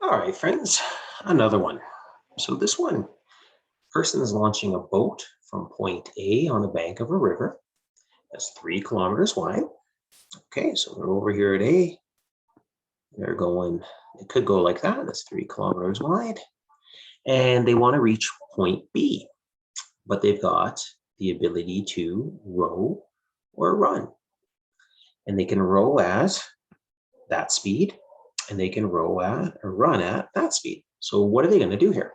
All right, friends, another one. So this one, person is launching a boat from point A on the bank of a river that's 3 kilometers wide. Okay, so they're over here at A. They're going, it could go like that. That's 3 kilometers wide. And they want to reach point B, but they've got the ability to row or run. And they can row at that speed, and they can row at or run at that speed. So what are they going to do here?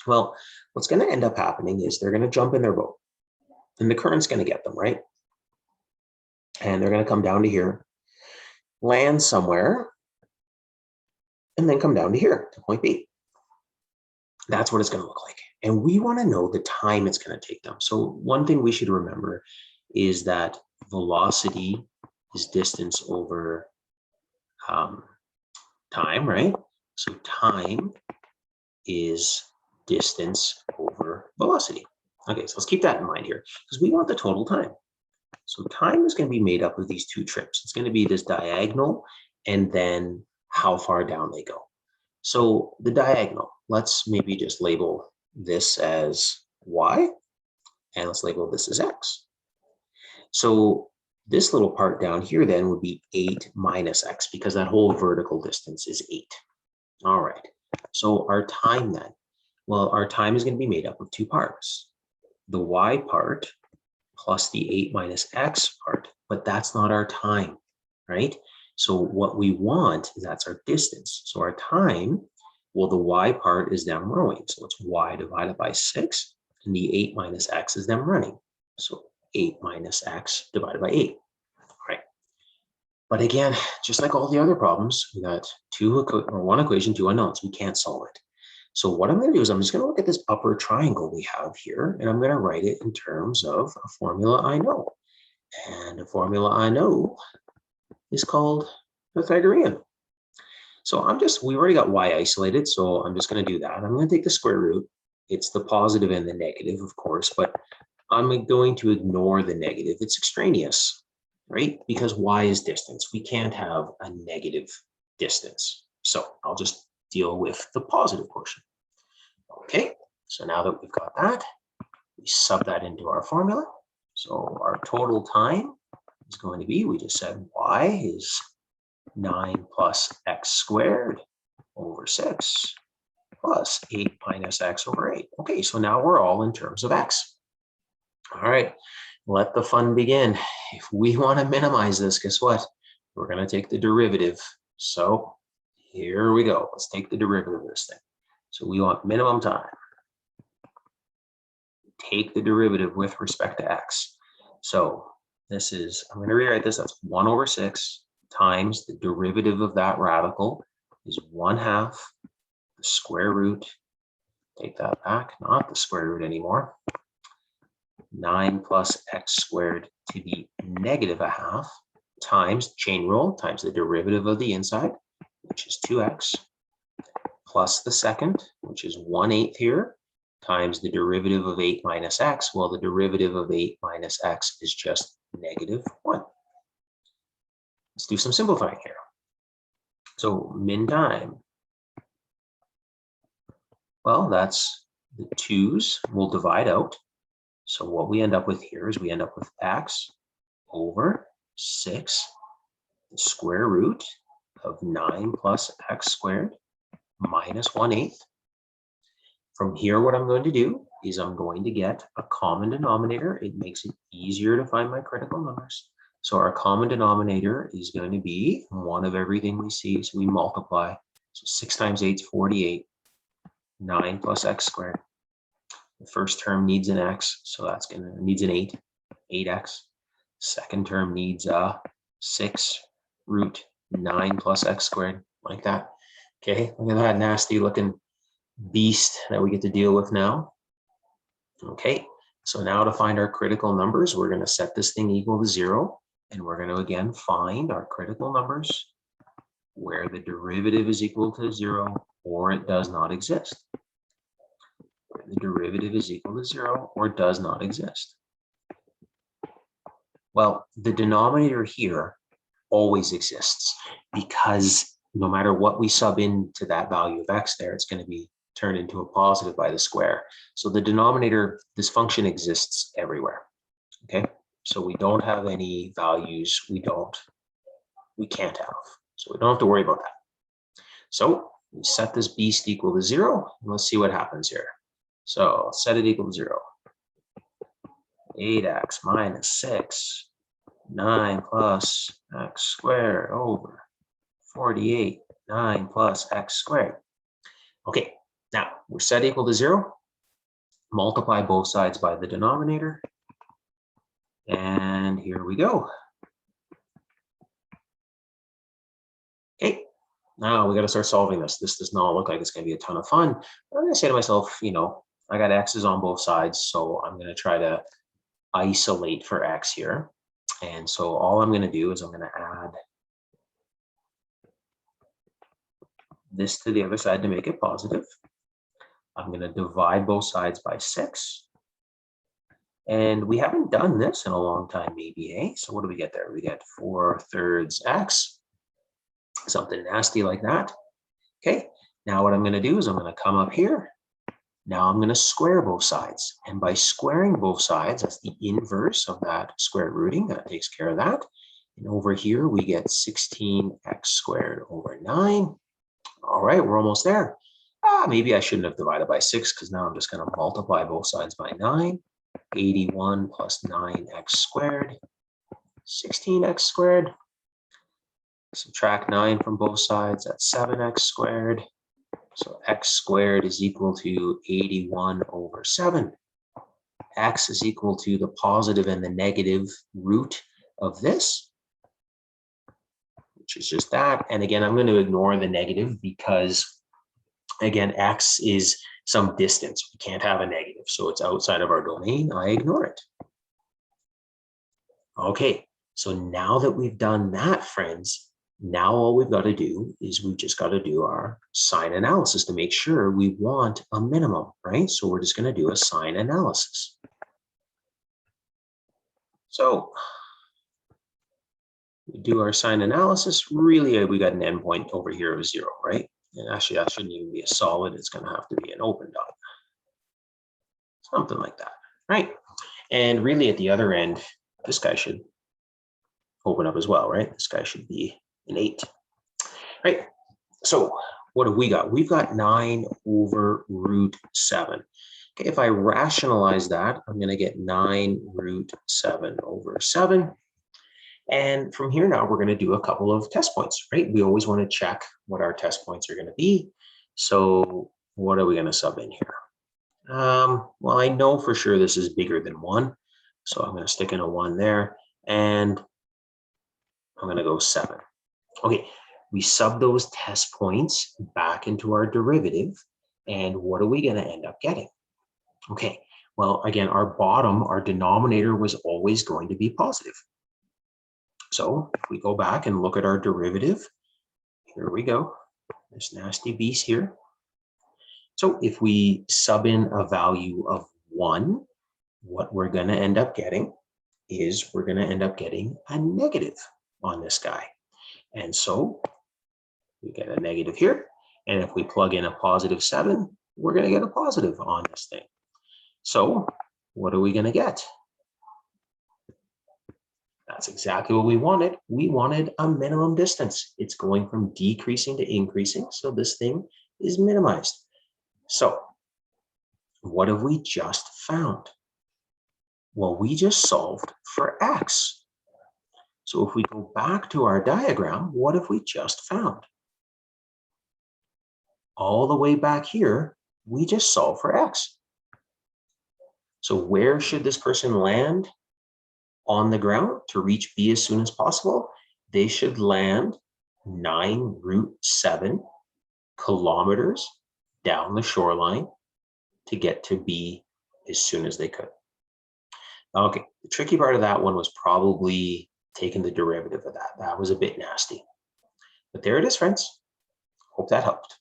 Well, what's going to end up happening is they're going to jump in their boat, and the current's going to get them, right? And they're going to come down to here, land somewhere, and then come down to here, to point B. That's what it's going to look like. And we want to know the time it's going to take them. So one thing we should remember is that velocity is distance over time, right? So time is distance over velocity. Okay, so let's keep that in mind here because we want the total time. So time is going to be made up of these two trips. It's going to be this diagonal and then how far down they go. So the diagonal, let's maybe just label this as y, and let's label this as x. So this little part down here then would be 8 minus x because that whole vertical distance is 8. All right, so our time then, well, our time is going to be made up of two parts. The y part plus the 8 minus x part, but that's not our time, right? So what we want is that's our distance. So our time, well, the y part is them rowing. So it's y divided by 6, and the 8 minus x is them running. So 8 minus x divided by 8. All right. But again, just like all the other problems, we got one equation, two unknowns. We can't solve it. So what I'm going to do is I'm just going to look at this upper triangle we have here, and I'm going to write it in terms of a formula I know. And the formula I know is called Pythagorean. So we already got y isolated, so I'm just going to do that. I'm going to take the square root. It's the positive and the negative, of course, but I'm going to ignore the negative. It's extraneous, right? Because y is distance. We can't have a negative distance. So I'll just deal with the positive portion. Okay, so now that we've got that, we sub that into our formula. So our total time is going to be, we just said y is 9 plus x squared over 6 plus 8 minus x over 8. Okay, so now we're all in terms of x. All right, let the fun begin. If we want to minimize this, guess what? We're going to take the derivative. So here we go. Let's take the derivative of this thing. So we want minimum time. Take the derivative with respect to x. So this is, I'm going to rewrite this, that's 1 over 6 times the derivative of that radical is 1/2 the square root. Take that back, not the square root anymore. 9 plus x squared to the negative 1/2 times chain rule times the derivative of the inside, which is 2x, plus the second, which is 1/8 here, times the derivative of 8 minus x. Well, the derivative of 8 minus x is just negative 1. Let's do some simplifying here. So min time. Well, that's the 2's will divide out. So what we end up with here is we end up with x over 6, the square root of 9 plus x squared minus 1/8. From here, what I'm going to do is I'm going to get a common denominator. It makes it easier to find my critical numbers. So our common denominator is going to be 1 of everything we see. So we multiply. So 6 times 8 is 48. 9 plus x squared. The first term needs an x, so that's needs an 8, 8x. Second term needs 6 root 9 plus x squared, like that. Okay, look at that nasty looking beast that we get to deal with now. Okay, so now to find our critical numbers, we're going to set this thing equal to 0, and we're going to again find our critical numbers where the derivative is equal to 0 or it does not exist. Where the derivative is equal to 0 or does not exist. Well, the denominator here always exists because no matter what we sub into that value of x there, it's going to be turned into a positive by the square. So the denominator, this function exists everywhere, okay? So we don't have any values we can't have. So we don't have to worry about that. So we set this beast equal to 0, and let's see what happens here. So set it equal to 0. 8x minus 6, 9 plus x squared over 48, 9 plus x squared. Okay, now we're set equal to 0. Multiply both sides by the denominator. And here we go. Okay, now we got to start solving this. This does not look like it's going to be a ton of fun. But I'm going to say to myself, I got x's on both sides, so I'm going to try to isolate for x here. And so all I'm going to do is I'm going to add this to the other side to make it positive. I'm going to divide both sides by 6. And we haven't done this in a long time, maybe, eh? So what do we get there? We get 4/3 x, something nasty like that. Okay, now what I'm going to do is I'm going to come up here. Now I'm going to square both sides. And by squaring both sides, that's the inverse of that square rooting. That takes care of that. And over here, we get 16x squared over 9. All right, we're almost there. Maybe I shouldn't have divided by 6 because now I'm just going to multiply both sides by 9. 81 plus 9x squared, 16x squared. Subtract 9 from both sides, that's 7x squared. So x squared is equal to 81 over 7. X is equal to the positive and the negative root of this, which is just that. And again, I'm going to ignore the negative because, again, x is some distance. We can't have a negative, so it's outside of our domain. I ignore it. Okay, so now that we've done that, friends, now all we've got to do is we've just got to do our sign analysis to make sure we want a minimum, right? So we're just going to do a sign analysis. So we do our sign analysis. Really, we got an endpoint over here of 0, right? And actually, that shouldn't even be a solid. It's going to have to be an open dot. Something like that, right? And really at the other end, this guy should open up as well, right? This guy should be an 8, right? So what have we got? We've got 9 over root 7. Okay, if I rationalize that, I'm going to get 9 root 7 over 7. And from here now, we're going to do a couple of test points, right? We always want to check what our test points are going to be. So what are we going to sub in here? Well, I know for sure this is bigger than 1. So I'm going to stick in a 1 there. And I'm going to go 7. Okay, we sub those test points back into our derivative. And what are we going to end up getting? Okay, well, again, our bottom, our denominator was always going to be positive. So if we go back and look at our derivative, here we go, this nasty beast here. So if we sub in a value of 1, what we're going to end up getting is we're going to end up getting a negative on this guy. And so we get a negative here. And if we plug in a positive 7, we're going to get a positive on this thing. So what are we going to get? That's exactly what we wanted. We wanted a minimum distance. It's going from decreasing to increasing. So this thing is minimized. So what have we just found? Well, we just solved for x. So if we go back to our diagram, what have we just found? All the way back here, we just solved for x. So where should this person land on the ground to reach B as soon as possible? They should land 9 root 7 kilometers down the shoreline to get to B as soon as they could. Okay, the tricky part of that one was probably taking the derivative of that. That was a bit nasty. But there it is, friends. Hope that helped.